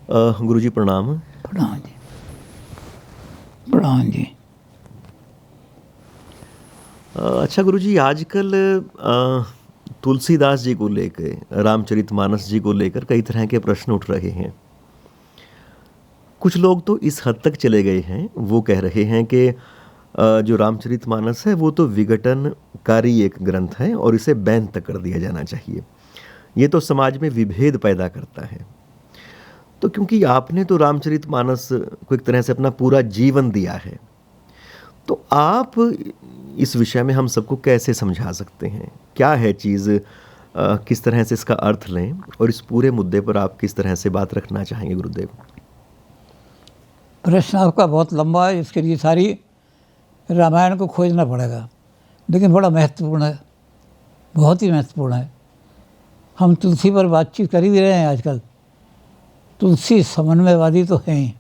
गुरुजी प्रणाम। प्रणाम जी। प्रणाम जी। अच्छा गुरुजी, आजकल तुलसीदास जी को लेकर, रामचरितमानस जी को लेकर कई तरह के प्रश्न उठ रहे हैं। कुछ लोग तो इस हद तक चले गए हैं, वो कह रहे हैं कि जो रामचरितमानस है वो तो विघटनकारी एक ग्रंथ है और इसे बैन तक कर दिया जाना चाहिए। ये तो समाज में विभेद पैदा करता है। तो क्योंकि आपने तो रामचरितमानस को एक तरह से अपना पूरा जीवन दिया है, तो आप इस विषय में हम सबको कैसे समझा सकते हैं? क्या है चीज़, किस तरह से इसका अर्थ लें और इस पूरे मुद्दे पर आप किस तरह से बात रखना चाहेंगे गुरुदेव? प्रश्न आपका बहुत लंबा है, इसके लिए सारी रामायण को खोजना पड़ेगा, लेकिन बड़ा महत्वपूर्ण है, बहुत ही महत्वपूर्ण है। हम तुलसी पर बातचीत कर ही रहे हैं आजकल। तुलसी समन्वयवादी तो हैं ही।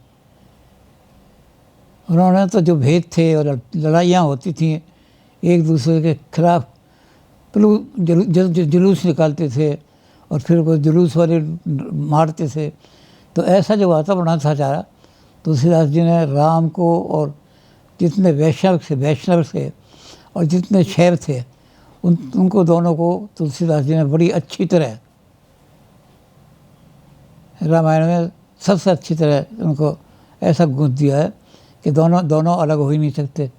उन्होंने तो जो भेद थे और लड़ाइयाँ होती थी एक दूसरे के खिलाफ, जुलूस निकालते थे और फिर वो जुलूस वाले मारते थे। तो ऐसा जो वातावरण था सारा, तुलसीदास जी ने राम को और जितने वैष्णव थे और जितने शैव थे उनको दोनों को तुलसीदास जी ने बड़ी अच्छी तरह रामायण में सबसे अच्छी तरह उनको ऐसा गूंथ दिया है कि दोनों अलग हो ही नहीं सकते।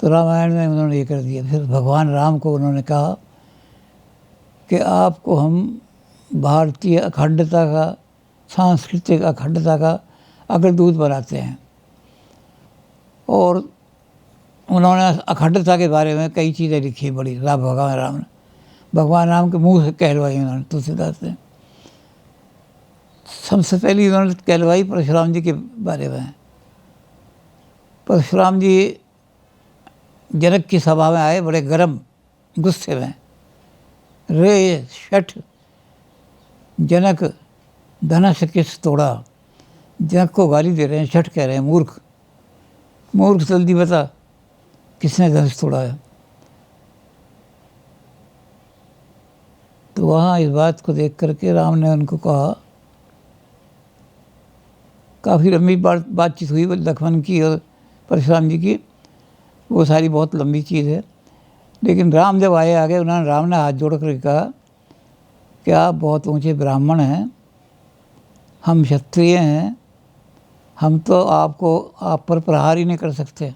तो रामायण में उन्होंने ये कर दिया। फिर भगवान राम को उन्होंने कहा कि आपको हम भारतीय अखंडता का, सांस्कृतिक अखंडता का अग्रदूत बनाते हैं। और उन्होंने अखंडता के बारे में कई चीज़ें लिखी बड़ी भगवान राम के मुंह से कहलवाई उन्होंने तुलसीदास ने। सबसे पहले उन्होंने कहलवाई परशुराम जी के बारे में। परशुराम जी जनक की सभा में आए बड़े गर्म गुस्से में। रे शठ जनक धनुष किस तोड़ा। जनक को गाली दे रहे हैं, शठ कह रहे हैं, मूर्ख जल्दी बता किसने धनुष तोड़ा है। तो वहाँ इस बात को देख करके राम ने उनको कहा, काफ़ी लंबी बातचीत हुई लक्ष्मण की और परशुराम जी की, वो सारी बहुत लंबी चीज़ है। लेकिन राम जब आगे राम ने हाथ जोड़ कर कहा कि आप बहुत ऊंचे ब्राह्मण हैं, हम क्षत्रिय हैं, हम तो आप पर प्रहार ही नहीं कर सकते,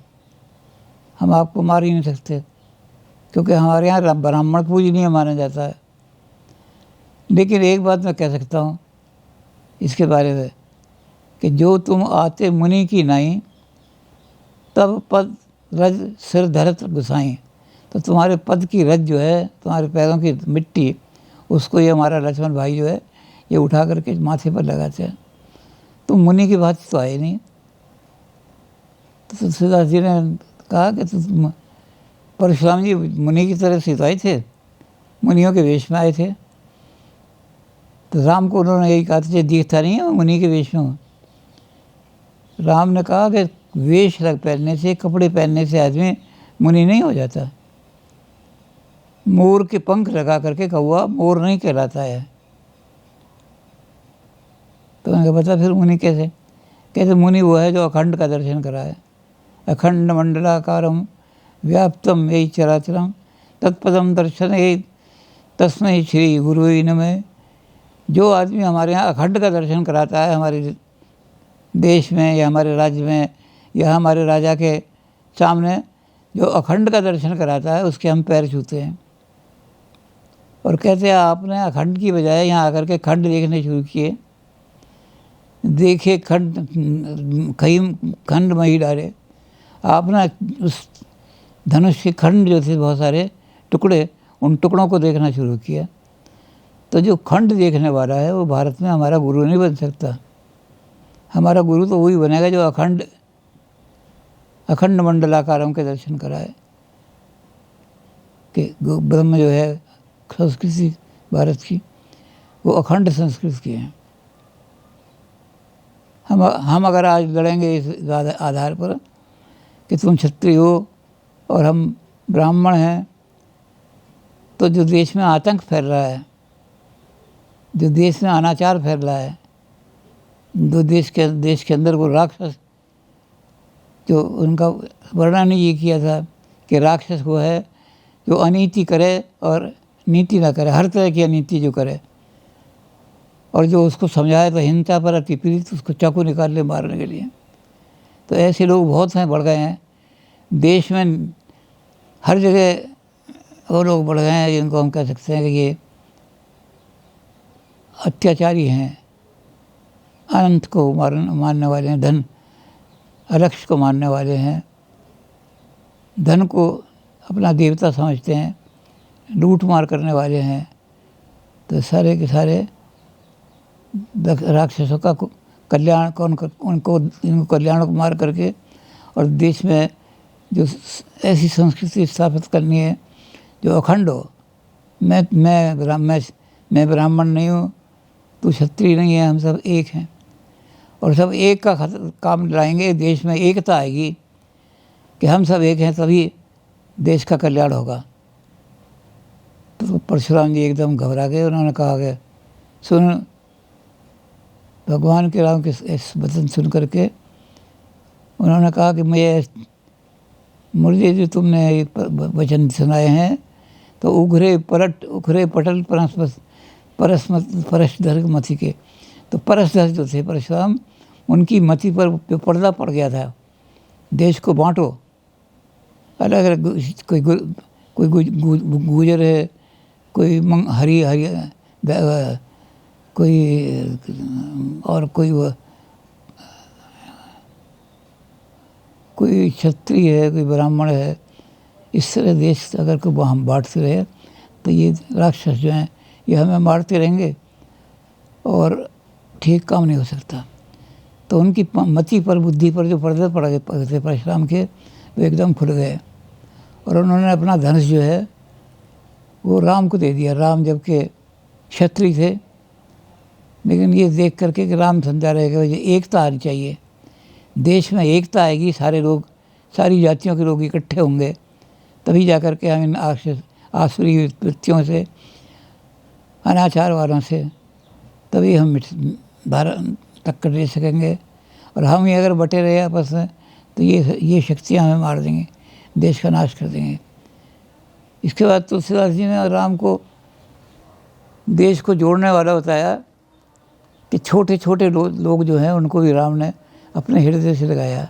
हम आपको मार ही नहीं सकते, क्योंकि हमारे यहाँ ब्राह्मण पूजनीय माना जाता है। लेकिन एक बात मैं कह सकता हूँ इसके बारे में कि जो तुम आते मुनि की नाई, तब पद रज सिर धरत गुसाई। तो तुम्हारे पद की रज जो है, तुम्हारे पैरों की मिट्टी, उसको ये हमारा लक्ष्मण भाई जो है ये उठा करके माथे पर लगाते हैं। तुम मुनि की बात तो आए नहीं। तो तुलसीदास जी ने कहा कि तुम परशुराम जी मुनि की तरह से तो आए थे, मुनियों के वेश में आए थे। तो राम को उन्होंने यही कहा था, दिखता नहीं है वो मुनि के वेश में। राम ने कहा कि वेश पहनने से, कपड़े पहनने से आदमी मुनि नहीं हो जाता। मोर के पंख लगा करके कौवा मोर नहीं कहलाता है। तो उन्होंने बता फिर मुनि कैसे मुनि वो है जो अखंड का दर्शन कराए। अखंड मंडलाकारम व्याप्तम यही चराचरम तत्पदम दर्शन यही तस्मै श्री गुरु नमः। जो आदमी हमारे यहाँ अखंड का दर्शन कराता है, हमारे देश में या हमारे राज्य में या हमारे राजा के सामने जो अखंड का दर्शन कराता है, उसके हम पैर छूते हैं। और कहते हैं आपने अखंड की बजाय यहाँ आकर के खंड देखने शुरू किए। देखे खंड में ही डाले। आपने उस धनुष के खंड जो थे बहुत सारे टुकड़े, उन टुकड़ों को देखना शुरू किया। तो जो खंड देखने वाला है वो भारत में हमारा गुरु नहीं बन सकता। हमारा गुरु तो वही बनेगा जो अखंड मंडलाकारम के दर्शन कराए। कि ब्रह्म जो है संस्कृति भारत की, वो अखंड संस्कृति की है। हम अगर आज लड़ेंगे इस आधार पर कि तुम क्षत्रिय हो और हम ब्राह्मण हैं, तो जो देश में आतंक फैल रहा है, जो देश में अनाचार फैल रहा है, दो देश के अंदर वो राक्षस, जो उनका वर्णन ये किया था कि राक्षस वो है जो अनीति करे और नीति ना करे, हर तरह की अनीति जो करे, और जो उसको समझाए तो हिंसा पर अति पीड़ित उसको चाकू निकाल ले मारने के लिए। तो ऐसे लोग बहुत हैं, बढ़ गए हैं देश में, हर जगह वो लोग बढ़ गए हैं जिनको हम कह सकते हैं कि ये अत्याचारी हैं, अनंत को मारने वाले हैं, धन अलक्ष्य को मारने वाले हैं, धन को अपना देवता समझते हैं, लूट मार करने वाले हैं। तो सारे के सारे राक्षसों का कल्याण इनको कल्याण को मार करके और देश में जो ऐसी संस्कृति स्थापित करनी है जो अखंड हो। मैं ब्राह्मण नहीं हूँ, तू क्षत्रिय नहीं है, हम सब एक हैं और सब एक का काम लाएंगे, देश में एकता आएगी कि हम सब एक हैं, तभी देश का कल्याण होगा। तो परशुराम जी एकदम घबरा गए। उन्होंने कहा कि सुन, भगवान के राम के इस वचन सुन करके उन्होंने कहा कि मुझे जो तुमने वचन सुनाए हैं तो उखरे पटल परसधर मति के। तो परसधर जो थे परशुराम, उनकी मति पर पर्दा पड़ गया था। देश को बांटो, अलग अलग, कोई गुजर है, कोई कोई क्षत्रिय है, कोई ब्राह्मण है। इस तरह देश अगर को हम बांटते रहे तो ये राक्षस जो हैं ये हमें मारते रहेंगे और ठीक काम नहीं हो सकता। तो उनकी मति पर, बुद्धि पर जो पर्दे पड़ गए थे परशुराम के, वो एकदम खुल गए और उन्होंने अपना धनुष जो है वो राम को दे दिया। राम जबकि क्षत्रिय थे, लेकिन ये देख करके कि राम समझा रहे कि एकता आनी चाहिए, देश में एकता आएगी, सारे लोग, सारी जातियों के लोग इकट्ठे होंगे, तभी जा कर के हम इन आसुरी वृत्तियों से, अनाचार वालों से, तभी हम भारत टक्कर दे सकेंगे। और हम ही अगर बटे रहे आपस में तो ये शक्तियाँ हमें मार देंगी, देश का नाश कर देंगे। इसके बाद तुलसीदास जी ने राम को देश को जोड़ने वाला बताया कि छोटे छोटे लोग जो हैं उनको भी राम ने अपने हृदय से लगाया।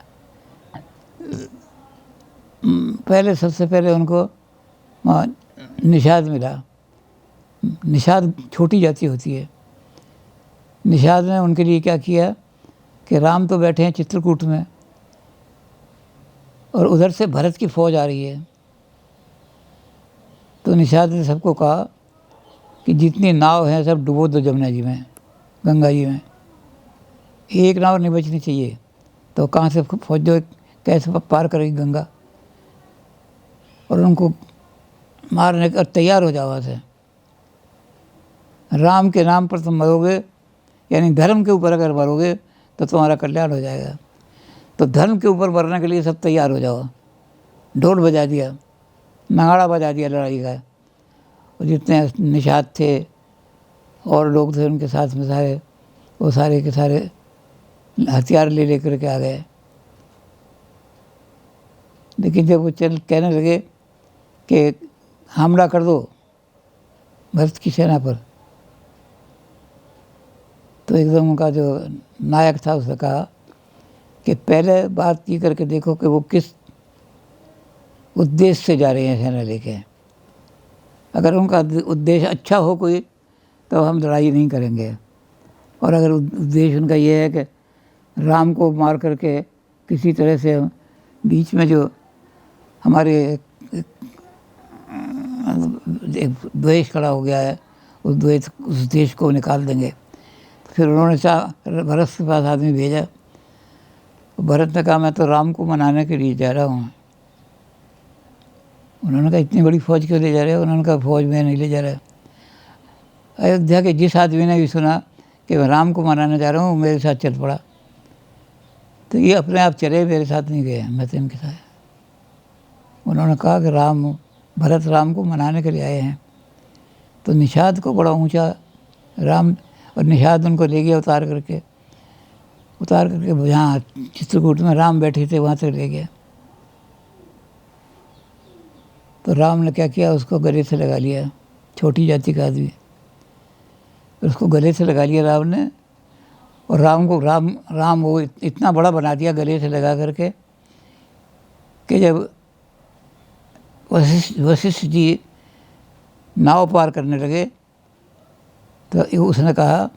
सबसे पहले उनको निषाद मिला। निषाद छोटी जाति होती है। निषाद ने उनके लिए क्या किया कि राम तो बैठे हैं चित्रकूट में और उधर से भरत की फौज आ रही है। तो निषाद ने सबको कहा कि जितनी नाव हैं सब डुबो दो जमुना जी में, गंगा जी में, एक नाव नहीं बचनी चाहिए। तो कहाँ से फौज जो कैसे पार करेगी गंगा, और उनको मारने का तैयार हो जाओ से। राम के नाम पर तुम मरोगे, यानी धर्म के ऊपर अगर मरोगे तो तुम्हारा कल्याण हो जाएगा। तो धर्म के ऊपर मरने के लिए सब तैयार हो जाओ। ढोल बजा दिया, नगाड़ा बजा दिया लड़ाई का। और जितने निषाद थे और लोग थे उनके साथ में सारे, वो सारे के सारे हथियार ले लेकर के आ गए। लेकिन जब वो कहने लगे कि हमला कर दो भरत की सेना पर, तो एकदम उनका जो नायक था उसने कहा कि पहले बात ये करके देखो कि वो किस उद्देश्य से जा रहे हैं सेना लेके। अगर उनका उद्देश्य अच्छा हो कोई तो हम लड़ाई नहीं करेंगे, और अगर उद्देश्य उनका ये है कि राम को मार करके किसी तरह से बीच में जो हमारे द्वेष खड़ा हो गया है उस देश को निकाल देंगे। तो फिर उन्होंने भरत के पास आदमी भेजा। भरत ने कहा मैं तो राम को मनाने के लिए जा रहा हूँ। उन्होंने कहा इतनी बड़ी फौज क्यों ले जा रहे हो? उन्होंने कहा फौज में नहीं ले जा रहा। अयोध्या के जिस आदमी ने भी सुना कि मैं राम को मनाने जा रहा हूँ, मेरे साथ चल पड़ा। तो ये अपने आप चले, मेरे साथ नहीं गए, मैं तो इनके साथ। उन्होंने कहा कि भरत राम को मनाने के लिए आए हैं। तो निषाद को बड़ा ऊंचा राम, और निषाद उनको ले गया उतार करके। उतार करके जहाँ चित्रकूट में राम बैठे थे वहाँ तक ले गया। तो राम ने क्या किया, उसको गले से लगा लिया, छोटी जाति का आदमी, उसको गले से लगा लिया राम ने। और राम वो इतना बड़ा बना दिया गले से लगा करके कि जब वशिष्ठ जी नाव पार करने लगे तो उसने कहा,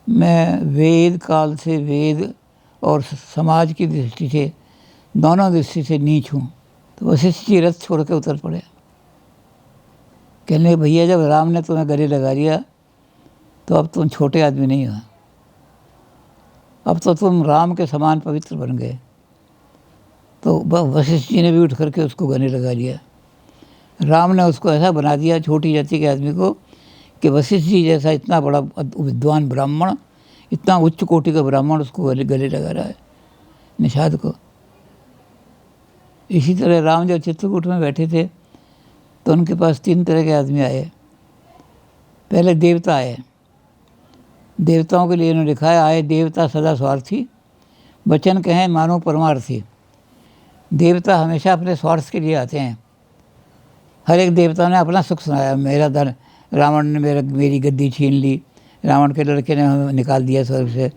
मैं वेद काल से, वेद और समाज की दृष्टि से, दोनों दृष्टि से नीच हूँ। तो वशिष्ठ जी रथ छोड़ के उतर पड़े, कहने लगे, भैया जब राम ने तुम्हें गले लगा लिया तो अब तुम छोटे आदमी नहीं हो, अब तो तुम राम के समान पवित्र बन गए। तो वशिष्ठ जी ने भी उठ करके उसको गले लगा लिया। राम ने उसको ऐसा बना दिया, छोटी जाति के आदमी को, कि वशिष्ठ जी जैसा इतना बड़ा विद्वान ब्राह्मण, इतना उच्च कोटि का ब्राह्मण उसको गले लगा रहा है, निषाद को। इसी तरह राम जब चित्रकूट में बैठे थे तो उनके पास 3 तरह के आदमी आए। पहले देवता आए, देवताओं के लिए इन्होंने लिखा है, आए देवता सदा स्वार्थी, वचन कहें मानो परमार्थी। देवता हमेशा अपने स्वार्थ के लिए आते हैं। हर एक देवता ने अपना सुख सुनाया, मेरा धन, रावण ने मेरी गद्दी छीन ली, रावण के लड़के ने हमें निकाल दिया स्वर्ग से।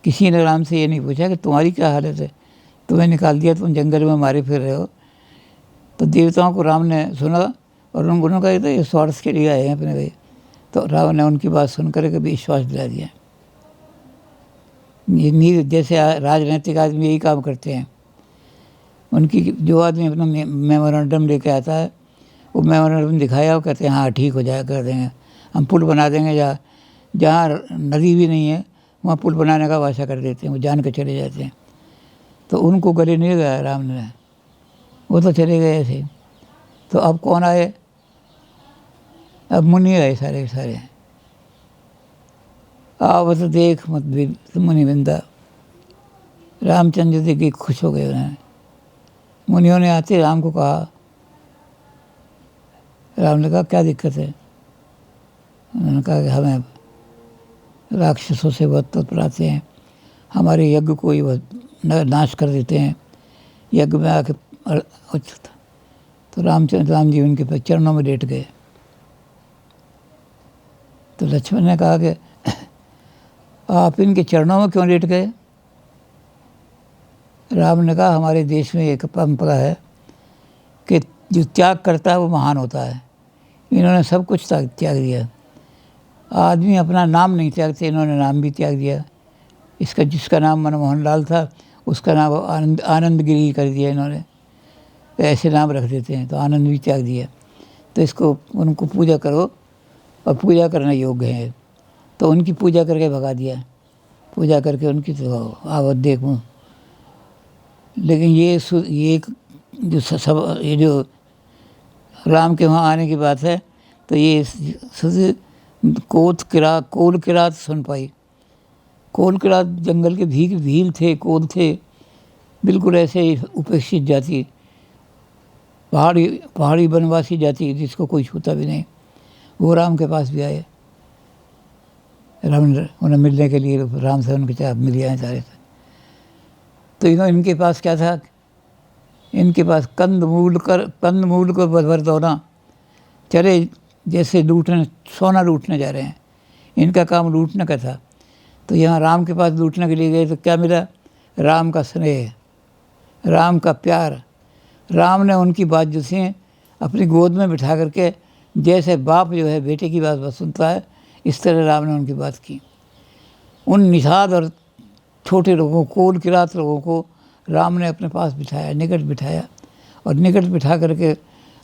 किसी ने राम से ये नहीं पूछा कि तुम्हारी क्या हालत है, तुम्हें निकाल दिया, तुम जंगल में मारे फिर रहे हो। तो देवताओं को राम ने सुना और उन्होंने कहा तो ये स्वार्थ के लिए आए हैं अपने भाई। तो रावण ने उनकी बात सुन कर के विश्वास दिला दिया। ये जैसे राजनीतिक आदमी यही काम करते हैं। उनकी जो आदमी अपना मेमोरेंडम लेके आता है, वो मेमोरेंडम दिखाया, वो कहते हैं हाँ ठीक हो जाए, कर देंगे, हम पुल बना देंगे, जहाँ नदी भी नहीं है वहाँ पुल बनाने का वादा कर देते हैं, वो जान के चले जाते हैं। तो उनको गले नहीं लगाया राम ने, वो तो चले गए ऐसे। तो अब कौन आए, अब मुनि आए सारे के सारे। आवत देख मत मुनि बिंदा, रामचंद्र जी की खुश हो गए उन्हें। मुनियों ने आते राम को कहा, राम ने कहा क्या दिक्कत है। उन्होंने कहा कि हमें राक्षसों से बहुत तत्पराते हैं, हमारे यज्ञ को ही नाश कर देते हैं, यज्ञ में आके। तो राम जी उनके चरणों में लेट गए। तो लक्ष्मण ने कहा कि आप इनके चरणों में क्यों लेट गए। राम ने कहा, हमारे देश में एक परंपरा है कि जो त्याग करता है वो महान होता है। इन्होंने सब कुछ त्याग दिया, आदमी अपना नाम नहीं त्यागते, इन्होंने नाम भी त्याग दिया। इसका जिसका नाम मनमोहन लाल था उसका नाम आनंदगिरी कर दिया इन्होंने, ऐसे नाम रख देते हैं, तो आनंद भी त्याग दिया। तो इसको उनको पूजा करो और पूजा करना योग्य है। तो उनकी पूजा करके भगा दिया, पूजा करके उनकी तो आवत देखूँ। लेकिन ये जो सब ये जो राम के वहाँ आने की बात है, तो ये कोल किरात सुन पाई। कोल किरात जंगल के भील थे, कोल थे, बिल्कुल ऐसे उपेक्षित जाति, पहाड़ी वनवासी जाति जिसको कोई छूता भी नहीं, वो राम के पास भी आए। राम उन्हें मिलने के लिए राम से उनके चाह मिल आए सारे से। तो इनके पास क्या था, इनके पास कंदमूल को बरदौना, चले जैसे सोना लूटने जा रहे हैं, इनका काम लूटने का था। तो यहाँ राम के पास लूटने के लिए गए तो क्या मिला, राम का स्नेह, राम का प्यार। राम ने उनकी बात जो सी अपनी गोद में बिठा करके, जैसे बाप जो है बेटे की बात सुनता है, इस तरह राम ने उनकी बात की। उन निषाद और छोटे लोगों, कोल किरात लोगों को राम ने अपने पास बिठाया, निकट बिठाया, और निकट बिठा करके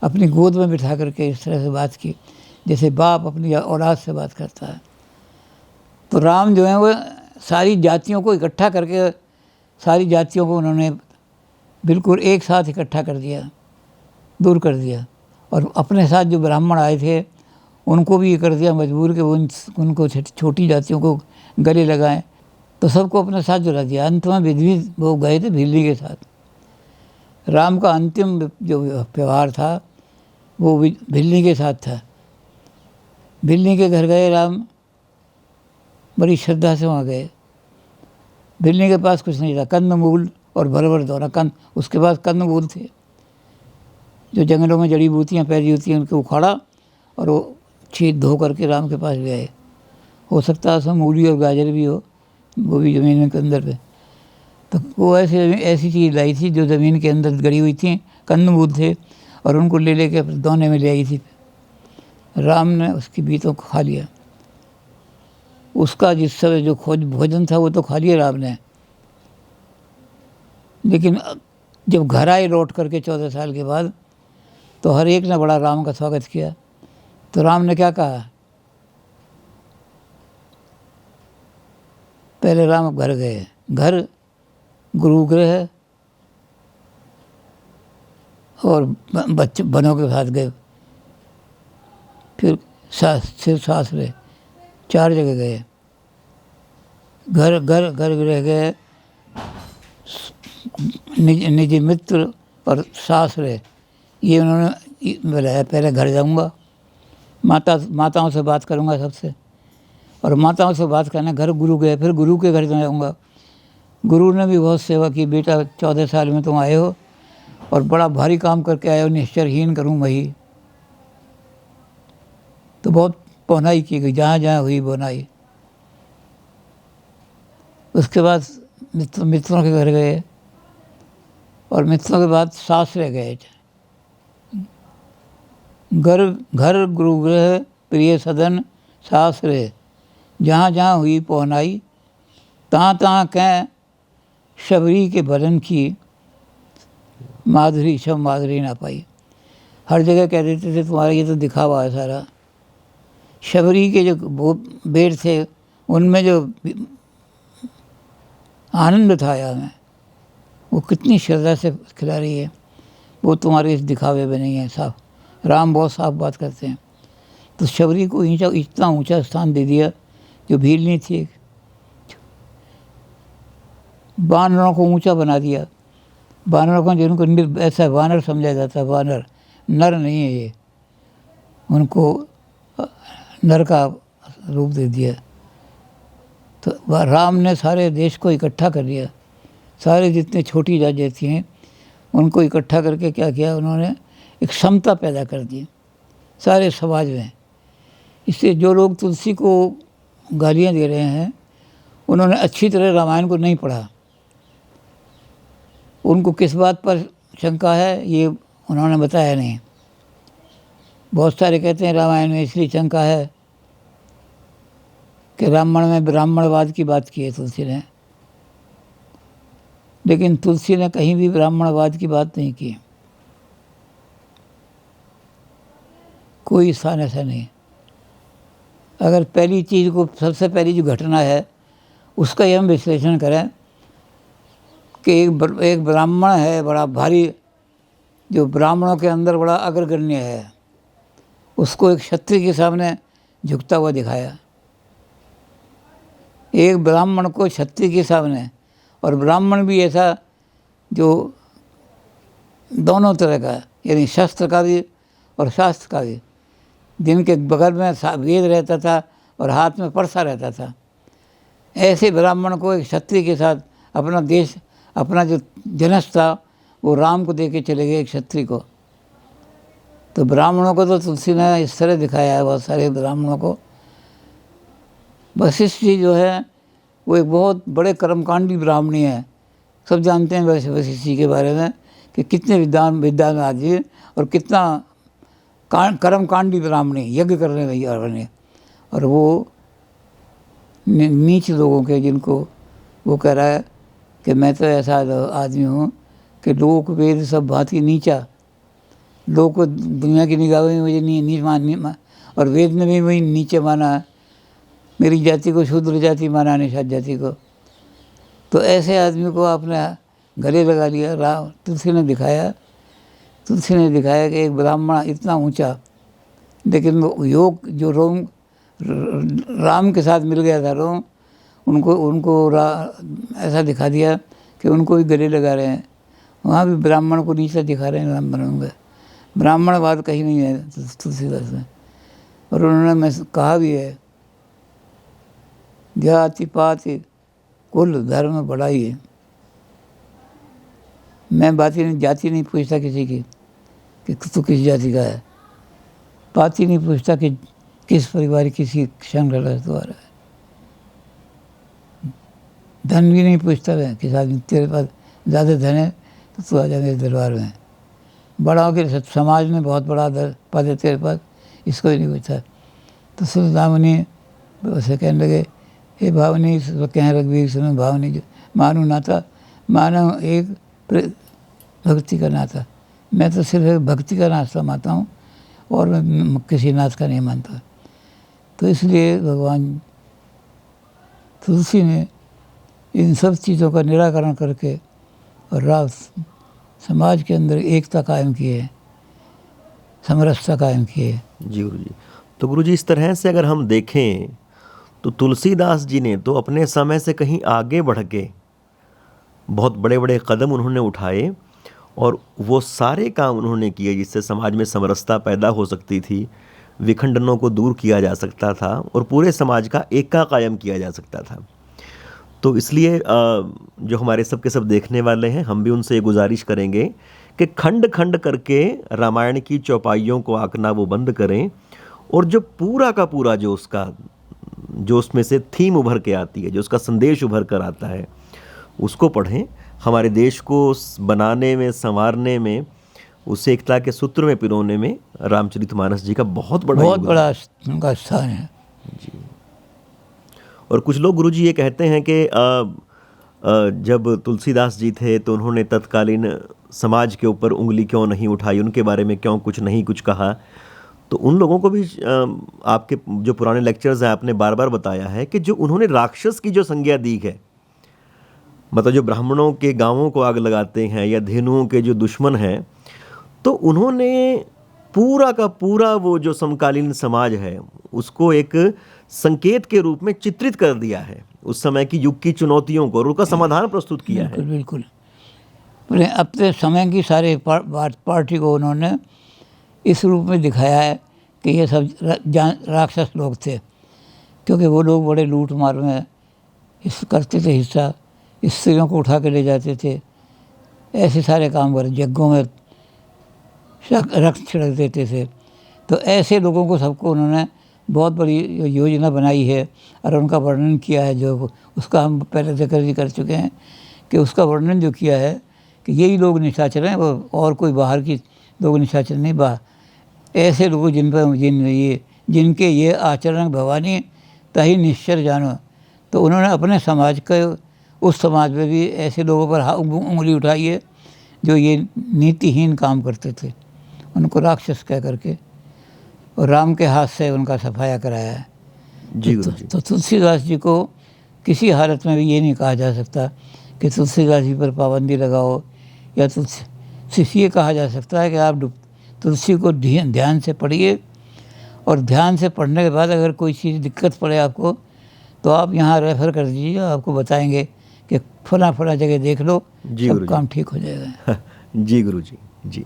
अपनी गोद में बिठा करके इस तरह से बात की जैसे बाप अपनी औलाद से बात करता है। तो राम जो है वो सारी जातियों को इकट्ठा करके, सारी जातियों को उन्होंने बिल्कुल एक साथ इकट्ठा कर दिया, दूर कर दिया। और अपने साथ जो ब्राह्मण आए थे उनको भी ये कर दिया मजबूर कि उनको छोटी जातियों को गले लगाएं। तो सबको अपने साथ जुड़ा दिया। अंत में विधि वो गए थे भिल्ली के साथ। राम का अंतिम जो व्यवहार था वो भिल्ली के साथ था। भिल्ली के घर गए राम, बड़ी श्रद्धा से वहाँ गए, बिल्ली के पास कुछ नहीं था, कंद मूल और भर भर दौरा कंद, उसके पास कंद मूल थे, जो जंगलों में जड़ी बूटियाँ पैदी होती हैं उनको उखाड़ा और वो छीट धो करके राम के पास ले आए। हो सकता है उसमें मूली और गाजर भी हो, वो भी ज़मीन के अंदर पे। तो वो ऐसी चीज़ लाई थी जो ज़मीन के अंदर गड़ी हुई थी, कंदमूल थे, और उनको ले लेके अपने दोने में ले आई थी। राम ने उसकी बीतों को खा लिया। उसका जिस समय जो खोज भोजन था वो तो खा लिया राम ने, लेकिन जब घर आए लौट करके 14 साल के बाद, तो हर एक ने बड़ा राम का स्वागत किया। तो राम ने क्या कहा, पहले राम घर गए, घर गुरुगृह और बच्चे बनों के साथ गए, फिर सासरे, 4 जगह गए। घर घर घर गृह गए, निजी मित्र और सासरे, ये उन्होंने बताया। पहले घर जाऊंगा, माताओं से बात करूंगा सबसे, और माताओं से बात करना, घर गुरु गए, फिर गुरु के घर जाऊंगा। गुरु ने भी बहुत सेवा की, बेटा 14 साल में तुम आए हो और बड़ा भारी काम करके आए हो, निश्चरहीन करूँ वही। तो बहुत पौनाई की गई, जहाँ जहाँ हुई पौनाई। उसके बाद मित्रों के घर गए, और मित्रों के बाद सासरे गए। घर घर गुरुगृह प्रिय सदन सासरे, जहाँ जहाँ हुई पौनाई, तहाँ तहाँ कह शबरी के भजन की माधुरी सब माधुरी ना पाई। हर जगह कह देते थे तुम्हारा ये तो दिखावा है सारा। शबरी के जो वो बेर थे उनमें जो आनंद था यार में, वो कितनी श्रद्धा से खिला रही है, वो तुम्हारे इस दिखावे में नहीं है। साफ राम बहुत साफ बात करते हैं। तो शबरी को इतना ऊंचा स्थान दे दिया जो भील नहीं थी। वानरों को ऊंचा बना दिया। वानरों को जिनको ऐसा वानर समझा जाता है, वानर नर नहीं है ये, उनको नर का रूप दे दिया। तो राम ने सारे देश को इकट्ठा कर लिया, सारे जितने छोटी जातियाँ थी उनको इकट्ठा करके क्या किया उन्होंने, एक समता पैदा कर दी सारे समाज में। इससे जो लोग तुलसी को गालियाँ दे रहे हैं उन्होंने अच्छी तरह रामायण को नहीं पढ़ा। उनको किस बात पर शंका है ये उन्होंने बताया नहीं। बहुत सारे कहते हैं रामायण में इसलिए शंका है कि रामायण में ब्राह्मणवाद की बात की है तुलसी ने, लेकिन तुलसी ने कहीं भी ब्राह्मणवाद की बात नहीं की। कोई स्थान ऐसा नहीं। अगर पहली चीज़ को, सबसे पहली जो घटना है उसका ही हम विश्लेषण करें कि एक ब्राह्मण है बड़ा भारी, जो ब्राह्मणों के अंदर बड़ा अग्रगण्य है, उसको एक क्षत्रिय के सामने झुकता हुआ दिखाया। एक ब्राह्मण को क्षत्रिय के सामने, और ब्राह्मण भी ऐसा जो दोनों तरह का, यानी शस्त्र का भी और शास्त्र का भी, जिनके बगल में वेद रहता था और हाथ में परसा रहता था, ऐसे ब्राह्मण को एक क्षत्रिय के साथ अपना देश, अपना जो जनस था वो राम को दे के चले गए क्षत्रिय को। तो ब्राह्मणों को तो तुलसी ने इस तरह दिखाया है, बहुत सारे ब्राह्मणों को। वशिष्ठ जी जो है वो एक बहुत बड़े कर्मकांडी ब्राह्मणी है। सब जानते हैं वशिष्ठ जी के बारे में कि कितने विद्वान आदमी और कितना कर्मकांडी ब्राह्मणी, यज्ञ करने वाली। और वो नीच लोगों के, जिनको वो कह रहा है कि मैं तो ऐसा आदमी हूँ कि लोक वेद सब भांति नीचा, लोग को दुनिया की निगाहों में मुझे नीच मान, और वेद ने भी वही नीचे माना, मेरी जाति को शूद्र जाति माना, निषाद जाति को। तो ऐसे आदमी को आपने गले लगा लिया। तुलसी ने दिखाया कि एक ब्राह्मण इतना ऊंचा, लेकिन वो योग जो राम के साथ मिल गया था, उनको ऐसा दिखा दिया कि उनको भी गले लगा रहे हैं। वहाँ भी ब्राह्मण को नीचा दिखा रहे हैं राम बनोगे। ब्राह्मणवाद कहीं नहीं है तुलसीदास में। और उन्होंने मैं कहा भी है, जाति पाति कुल धर्म बड़ा ही है। मैं जाति नहीं पूछता किसी की कि तू किस जाति का है, पाति नहीं पूछता कि किस परिवार किसी संघर्ष द्वारा है, धन भी नहीं पूछता है किस आदमी तेरे पास ज़्यादा धन है तो तू आ जा मेरे दरबार में, बड़ा हो के समाज में बहुत बड़ा पद है तेरे पास, इसको ही नहीं पूछता। तो सुल्तानी वैसे कहने लगे, हे भावनी कहें रघुवीर सुनो भावनी जो मानो नाता, मानो एक भक्ति का नाता, मैं तो सिर्फ एक भक्ति का नाता मानता हूँ और मैं किसी नाथ का नहीं मानता। तो इसलिए भगवान तुलसी ने इन सब चीज़ों का निराकरण करके और समाज के अंदर एकता कायम की है, समरसता कायम की है। जी गुरु जी। तो गुरु जी, इस तरह से अगर हम देखें तो तुलसीदास जी ने तो अपने समय से कहीं आगे बढ़ के बहुत बड़े बड़े कदम उन्होंने उठाए और वो सारे काम उन्होंने किए जिससे समाज में समरसता पैदा हो सकती थी, विखंडनों को दूर किया जा सकता था और पूरे समाज का एकता कायम किया जा सकता था। तो इसलिए जो हमारे सब के सब देखने वाले हैं, हम भी उनसे ये गुजारिश करेंगे कि खंड खंड करके रामायण की चौपाइयों को आंकना वो बंद करें और जो पूरा का पूरा जो उसमें से थीम उभर के आती है, जो उसका संदेश उभर कर आता है, उसको पढ़ें। हमारे देश को बनाने में, संवारने में, उस एकता के सूत्र में पिरोने में रामचरितमानस जी का बहुत बड़ा उनका स्थान है जी। और कुछ लोग गुरुजी ये कहते हैं कि जब तुलसीदास जी थे तो उन्होंने तत्कालीन समाज के ऊपर उंगली क्यों नहीं उठाई, उनके बारे में क्यों कुछ कहा। तो उन लोगों को भी आपके जो पुराने लेक्चर्स हैं आपने बार बार बताया है कि जो उन्होंने राक्षस की जो संज्ञा दी है, मतलब जो ब्राह्मणों के गांवों को आग लगाते हैं या धेनुओं के जो दुश्मन हैं, तो उन्होंने पूरा का पूरा वो जो समकालीन समाज है उसको एक संकेत के रूप में चित्रित कर दिया है, उस समय की युग की चुनौतियों को, और उसका समाधान प्रस्तुत किया है। बिल्कुल अपने समय की सारे पार्टी को उन्होंने इस रूप में दिखाया है कि ये सब राक्षस लोग थे, क्योंकि वो लोग बड़े लूट मार में करते थे हिस्सा, स्त्रियों को उठा के ले जाते थे, ऐसे सारे काम कर यज्ञों में रक्त छिड़क देते थे। तो ऐसे लोगों को सबको उन्होंने बहुत बड़ी योजना बनाई है और उनका वर्णन किया है, जो उसका हम पहले जिक्र भी कर चुके हैं कि उसका वर्णन जो किया है कि यही लोग निशाचर हैं, वो और कोई बाहर की लोग निशाचर नहीं, ऐसे लोग जिनके ये आचरण भवानी तही निश्चर जानो। तो उन्होंने अपने समाज के उस समाज में भी ऐसे लोगों पर उंगली उठाई है जो ये नीतिहीन काम करते थे, उनको राक्षस कह करके, और राम के हाथ से उनका सफाया कराया है। जी तो तुलसीदास जी को किसी हालत में भी ये नहीं कहा जा सकता कि तुलसीदास जी पर पाबंदी लगाओ, या सिर्फ ये कहा जा सकता है कि आप तुलसी को ध्यान से पढ़िए, और ध्यान से पढ़ने के बाद अगर कोई चीज़ दिक्कत पड़े आपको तो आप यहाँ रेफ़र कर दीजिए, आपको बताएंगे कि फला जगह देख लो, सब काम ठीक हो जाएगा। जी गुरु जी।